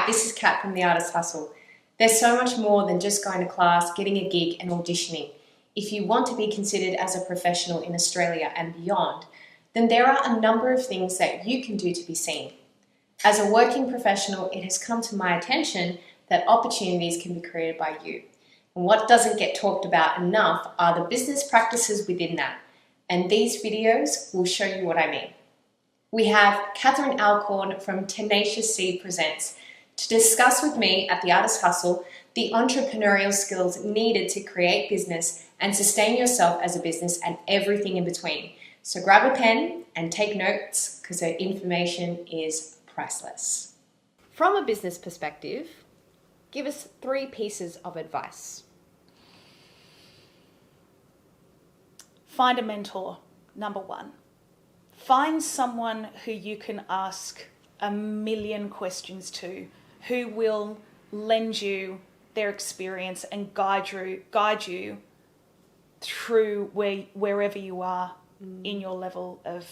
Hi, this is Kat from The Artist Hustle. There's so much more than just going to class, getting a gig and auditioning. If you want to be considered as a professional in Australia and beyond, then there are a number of things that you can do to be seen. As a working professional, it has come to my attention that opportunities can be created by you. And what doesn't get talked about enough are the business practices within that. And these videos will show you what I mean. We have Catherine Alcorn from Tenacious Seed Presents to discuss with me at The Artist Hustle the entrepreneurial skills needed to create business and sustain yourself as a business and everything in between. So grab a pen and take notes because her information is priceless. From a business perspective, give us 3 pieces of advice. Find a mentor, number 1. Find someone who you can ask a million questions to, who will lend you their experience and guide you through wherever you are in your level of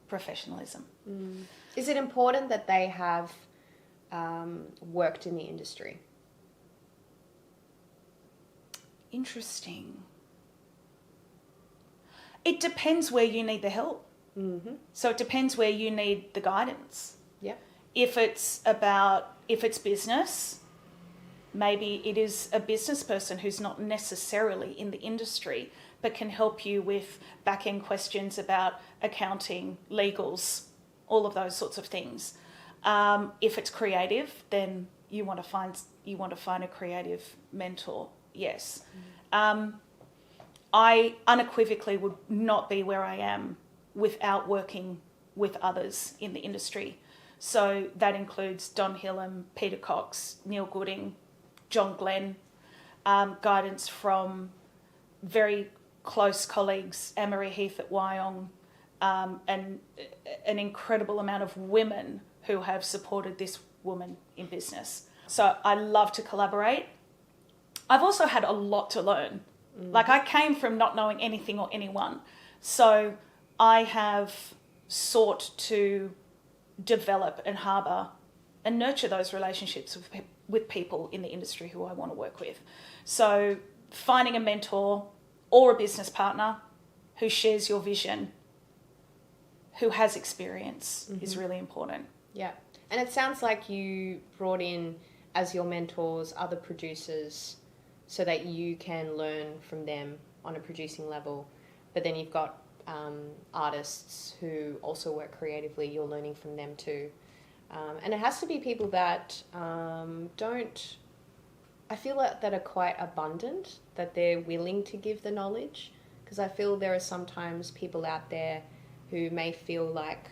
professionalism. Is it important that they have worked in the industry? Interesting. It depends where you need the help. Mm-hmm. So it depends where you need the guidance. Yeah. If it's business, maybe it is a business person who's not necessarily in the industry, but can help you with back-end questions about accounting, legals, all of those sorts of things. If it's creative, then you want to find a creative mentor. Yes. I unequivocally would not be where I am without working with others in the industry. So that includes Don Hillam, Peter Cox, Neil Gooding, John Glenn, guidance from very close colleagues, Anne-Marie Heath at Wyong, and an incredible amount of women who have supported this woman in business. So I love to collaborate. I've also had a lot to learn. Like, I came from not knowing anything or anyone. So I have sought to develop and harbour and nurture those relationships with people in the industry who I want to work with. So finding a mentor or a business partner who shares your vision, who has experience, is really important. Yeah. And it sounds like you brought in as your mentors other producers so that you can learn from them on a producing level. But then you've got artists who also work creatively, you're learning from them too. And it has to be people that I feel that are quite abundant, that they're willing to give the knowledge. Because I feel there are sometimes people out there who may feel like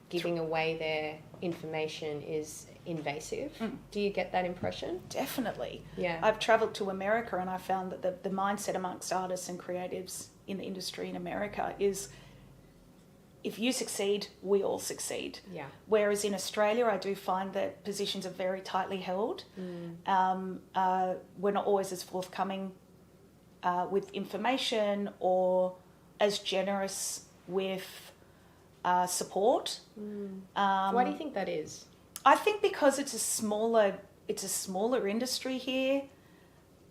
giving away their information is invasive. Do you get that impression? Definitely. Yeah. I've travelled to America and I found that the mindset amongst artists and creatives in the industry in America is, if you succeed, we all succeed. Yeah. Whereas in Australia, I do find that positions are very tightly held. We're not always as forthcoming with information or as generous with support. Why do you think that is? I think because it's a smaller industry here.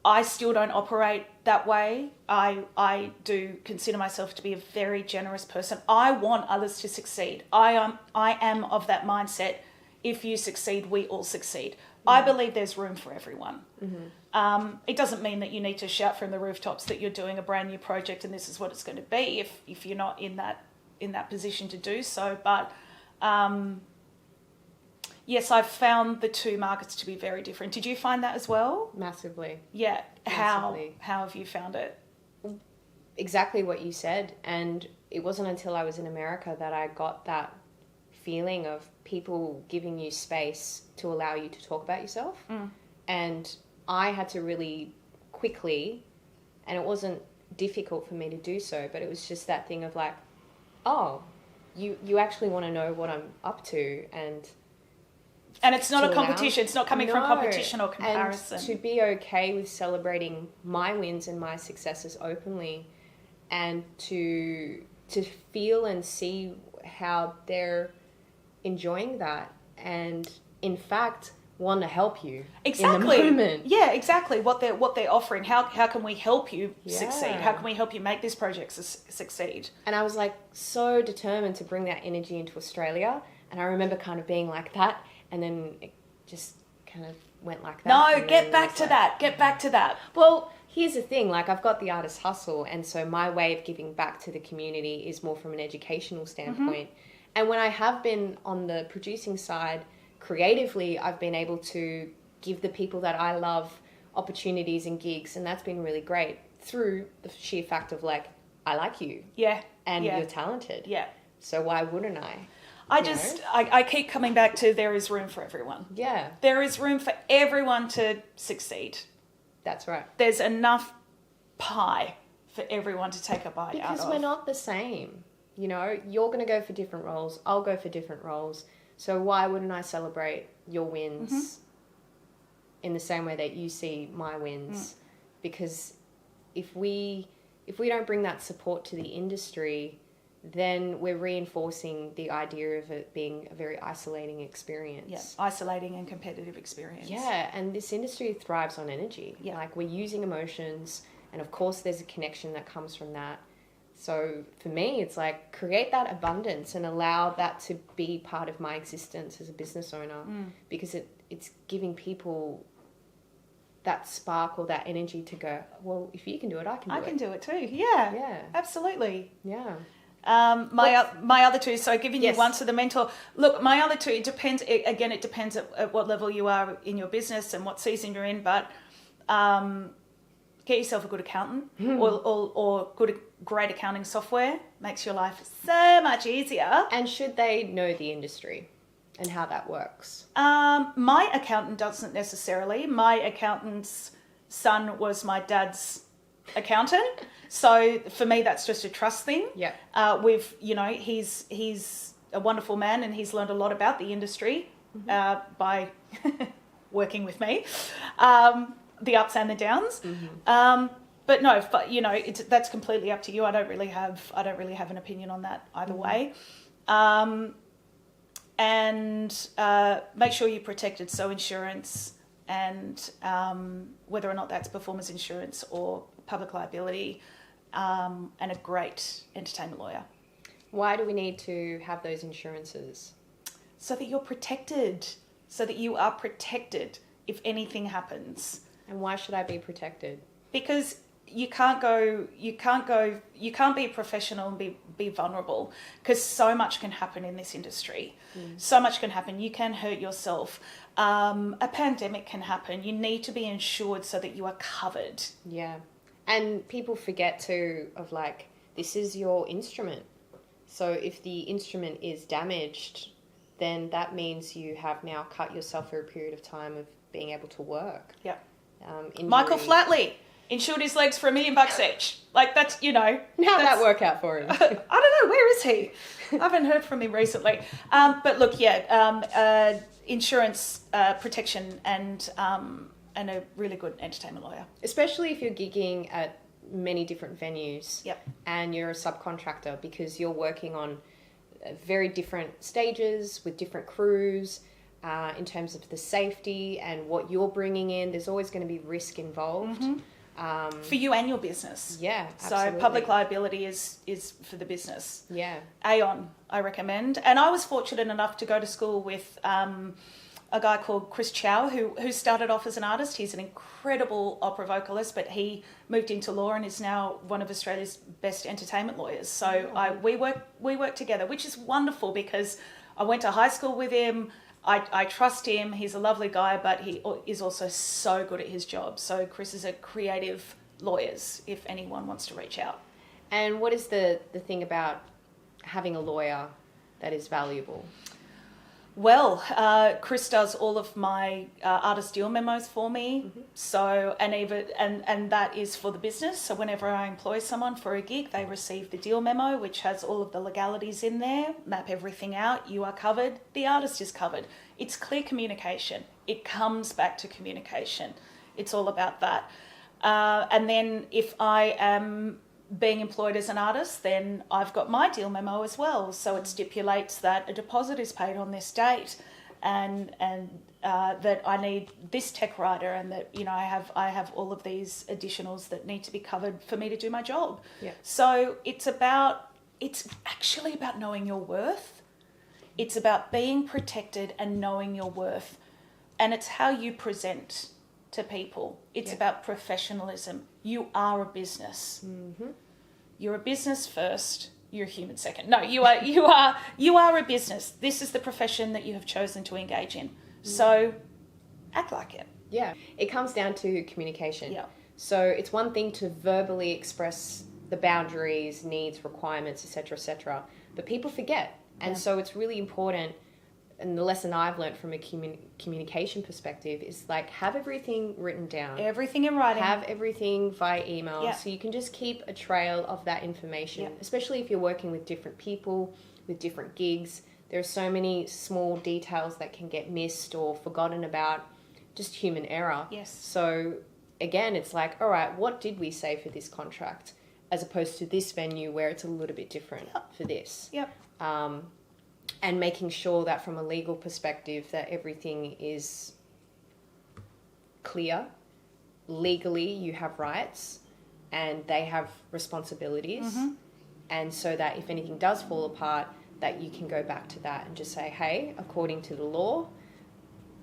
I still don't operate that way. I do consider myself to be a very generous person. I want others to succeed. I am of that mindset. If you succeed, we all succeed. I believe there's room for everyone. It doesn't mean that you need to shout from the rooftops that you're doing a brand new project and this is what it's going to be if you're not in that position to do so. But yes, I've found the two markets to be very different. Did you find that as well? Massively. Yeah. Massively. How have you found it? Exactly what you said. And it wasn't until I was in America that I got that feeling of people giving you space to allow you to talk about yourself. And I had to really quickly, and it wasn't difficult for me to do so, but it was just that thing of like, oh, you actually want to know what I'm up to, and it's not a competition. It's not coming from competition or comparison. And to be okay with celebrating my wins and my successes openly, and to feel and see how they're enjoying that. And in fact, want to help you Exactly. in the moment. Yeah, exactly. What they're offering. How can we help you succeed? Yeah. How can we help you make this project succeed? And I was like so determined to bring that energy into Australia. And I remember kind of being like that, and then it just kind of went like that. No, and get back to that. Get back to that. Well, here's the thing, like I've got the artist hustle, and so my way of giving back to the community is more from an educational standpoint. And when I have been on the producing side, creatively, I've been able to give the people that I love opportunities and gigs, and that's been really great through the sheer fact of like, I like you. Yeah. And yeah. you're talented. Yeah. So why wouldn't I? I keep coming back to there is room for everyone. Yeah. There is room for everyone to succeed. That's right. There's enough pie for everyone to take a bite out of. Because we're not the same. You know, you're going to go for different roles. I'll go for different roles. So why wouldn't I celebrate your wins in the same way that you see my wins? Because if we don't bring that support to the industry, then we're reinforcing the idea of it being a very isolating experience. Yeah, isolating and competitive experience. Yeah, and this industry thrives on energy. Yeah. Like we're using emotions, and of course there's a connection that comes from that. So for me, it's like create that abundance and allow that to be part of my existence as a business owner, because it's giving people that spark or that energy to go, well, if you can do it, I can do it. I can do it too. Yeah. Yeah. Absolutely. Yeah. My other two, so giving Yes. you one to the mentor. Look, my other two, it depends at what level you are in your business and what season you're in, but get yourself a good accountant or great accounting software. Makes your life so much easier. And should they know the industry and how that works? My accountant doesn't necessarily. My accountant's son was my dad's accountant. So for me, that's just a trust thing. Yeah. He's a wonderful man, and he's learned a lot about the industry by working with me, the ups and the downs. But no, that's completely up to you. I don't really have an opinion on that either way. And make sure you're protected. So insurance and whether or not that's performance insurance or public liability, and a great entertainment lawyer. Why do we need to have those insurances? So that you're protected. So that you are protected if anything happens. And why should I be protected? Because you can't be professional and be vulnerable, because so much can happen in this industry. So much can happen. You can hurt yourself. A pandemic can happen. You need to be insured so that you are covered. Yeah. And people forget too of like, this is your instrument. So if the instrument is damaged, then that means you have now cut yourself for a period of time of being able to work. Yeah. Injury. Michael Flatley insured his legs for $1 million each. Like that's, How'd that work out for him? I don't know. Where is he? I haven't heard from him recently. But look, insurance, protection, and a really good entertainment lawyer. Especially if you're gigging at many different venues. Yep. And you're a subcontractor, because you're working on very different stages with different crews. In terms of the safety and what you're bringing in, there's always going to be risk involved. For you and your business. Yeah, absolutely. So public liability is for the business. Yeah. Aon, I recommend. And I was fortunate enough to go to school with a guy called Chris Chow, who started off as an artist. He's an incredible opera vocalist, but he moved into law and is now one of Australia's best entertainment lawyers. So we work together, which is wonderful, because I went to high school with him. I trust him. He's a lovely guy, but he is also so good at his job. So Chris is a creative lawyers, if anyone wants to reach out. And what is the thing about having a lawyer that is valuable? Well, Chris does all of my artist deal memos for me. So, and that is for the business. So whenever I employ someone for a gig, they receive the deal memo, which has all of the legalities in there, map everything out. You are covered. The artist is covered. It's clear communication. It comes back to communication. It's all about that. And then if I am being employed as an artist, then I've got my deal memo as well. So it stipulates that a deposit is paid on this date. and that I need this tech writer, and that, you know, I have all of these additionals that need to be covered for me to do my job. Yeah. So it's actually about knowing your worth. It's about being protected and knowing your worth, and it's how you present to people. It's about professionalism. You are a business. Mm-hmm. You're a business first. You're a human second. No, you are a business. This is the profession that you have chosen to engage in. So act like it. Yeah. It comes down to communication. Yeah. So it's one thing to verbally express the boundaries, needs, requirements, etc., but people forget. And so it's really important, and the lesson I've learned from a communication perspective is like, have everything written down. Everything in writing. Have everything via email. Yeah. So you can just keep a trail of that information, Yeah. especially if you're working with different people, with different gigs. There are so many small details that can get missed or forgotten about, just human error. Yes. So again, it's like, all right, what did we say for this contract, as opposed to this venue where it's a little bit different for this. Yep. And making sure that from a legal perspective that everything is clear. Legally, you have rights and they have responsibilities. Mm-hmm. And so that if anything does fall apart, that you can go back to that and just say, hey, according to the law,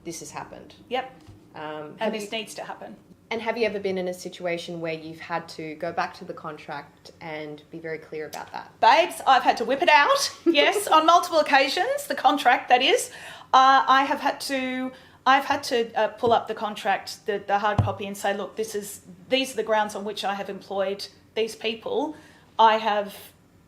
this has happened. Yep. And this needs to happen. And have you ever been in a situation where you've had to go back to the contract and be very clear about that? Babes, I've had to whip it out. Yes, on multiple occasions. The contract, that is. I've had to pull up the contract, the hard copy, and say, look, these are the grounds on which I have employed these people. I have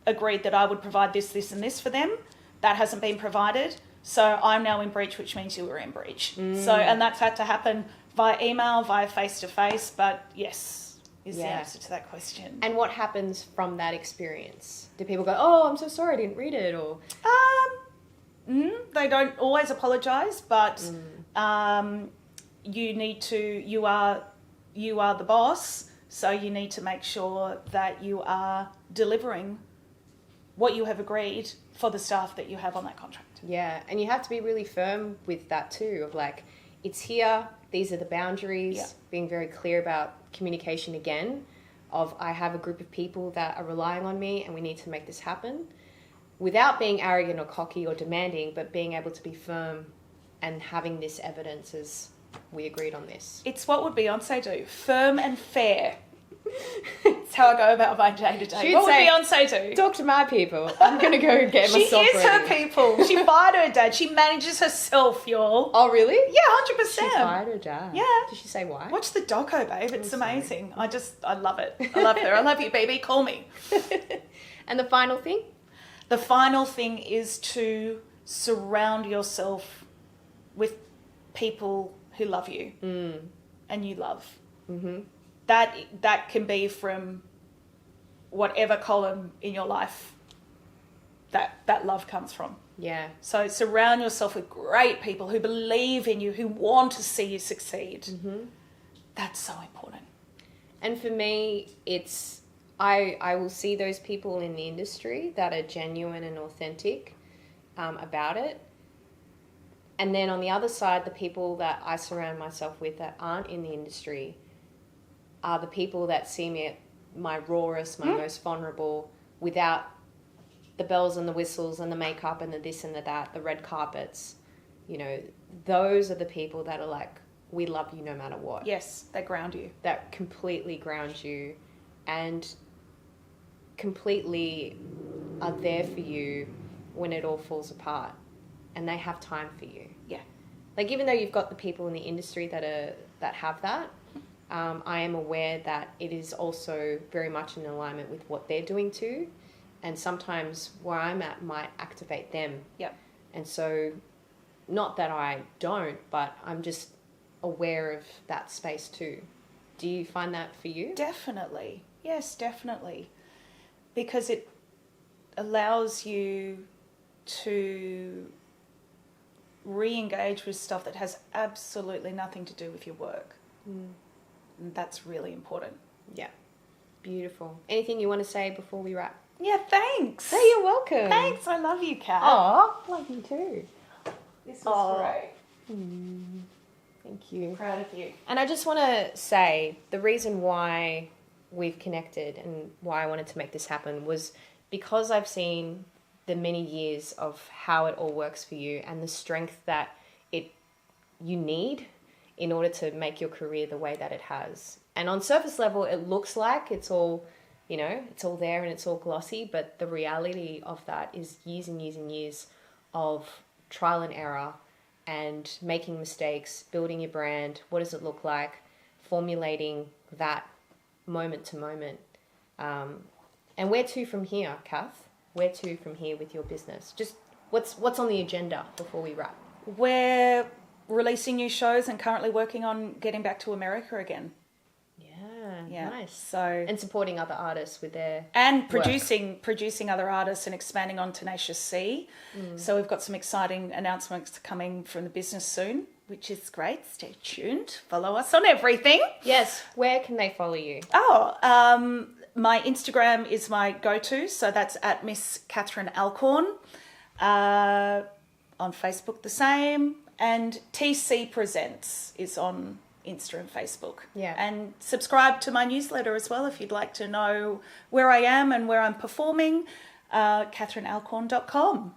agreed that I would provide this, this, and this for them. That hasn't been provided. So I'm now in breach, which means you were in breach. So, and that's had to happen via email, via face-to-face, but yes, is the answer to that question. And what happens from that experience? Do people go, oh, I'm so sorry, I didn't read it, or? They don't always apologise, but you are the boss, so you need to make sure that you are delivering what you have agreed for the staff that you have on that contract. Yeah, and you have to be really firm with that too, of like, it's here, these are the boundaries, being very clear about communication again, of I have a group of people that are relying on me and we need to make this happen, without being arrogant or cocky or demanding, but being able to be firm and having this evidence as we agreed on this. It's what would Beyonce do? Firm and fair. That's how I go about my day-to-day. What would Beyonce do? Talk to my people. I'm going to go get myself ready. She is her people. She fired her dad. She manages herself, y'all. Oh, really? Yeah, 100%. She fired her dad? Yeah. Did she say why? Watch the doco, babe. It's amazing. I love it. I love her. I love you, baby. Call me. And the final thing? The final thing is to surround yourself with people who love you and you love. Mm-hmm. That can be from whatever column in your life that love comes from. Yeah. So surround yourself with great people who believe in you, who want to see you succeed. Mm-hmm. That's so important. And for me, it's, I will see those people in the industry that are genuine and authentic about it. And then on the other side, the people that I surround myself with that aren't in the industry are the people that see me at my rawest, my most vulnerable, without the bells and the whistles and the makeup and the this and the that, the red carpets. You know, those are the people that are like, we love you no matter what. Yes, they ground you. That completely ground you and completely are there for you when it all falls apart. And they have time for you. Yeah. Like, even though you've got the people in the industry that have that, I am aware that it is also very much in alignment with what they're doing too. And sometimes where I'm at might activate them. Yep. And so, not that I don't, but I'm just aware of that space too. Do you find that for you? Definitely. Yes, definitely. Because it allows you to re-engage with stuff that has absolutely nothing to do with your work. And that's really important. Yeah. Beautiful. Anything you want to say before we wrap? Yeah, thanks. Hey, you're welcome. Thanks. I love you, Kat. Aw, love you too. This was great. Thank you. Proud of you. And I just want to say the reason why we've connected and why I wanted to make this happen was because I've seen the many years of how it all works for you and the strength that you need in order to make your career the way that it has. And on surface level, it looks like it's all, it's all there and it's all glossy, but the reality of that is years and years and years of trial and error and making mistakes, building your brand. What does it look like? Formulating that moment to moment. And where to from here, Kath? Where to from here with your business? Just what's on the agenda before we wrap? We're releasing new shows and currently working on getting back to America again. Yeah, nice. So and supporting other artists with their and work. producing other artists and expanding on Tenacious C. So we've got some exciting announcements coming from the business soon, which is great. Stay tuned. Follow us on everything. Yes. Where can they follow you? My Instagram is my go-to, so that's at Miss Catherine Alcorn. On Facebook, the same. And TC Presents is on Insta and Facebook. Yeah. And subscribe to my newsletter as well if you'd like to know where I am and where I'm performing, catherinealcorn.com.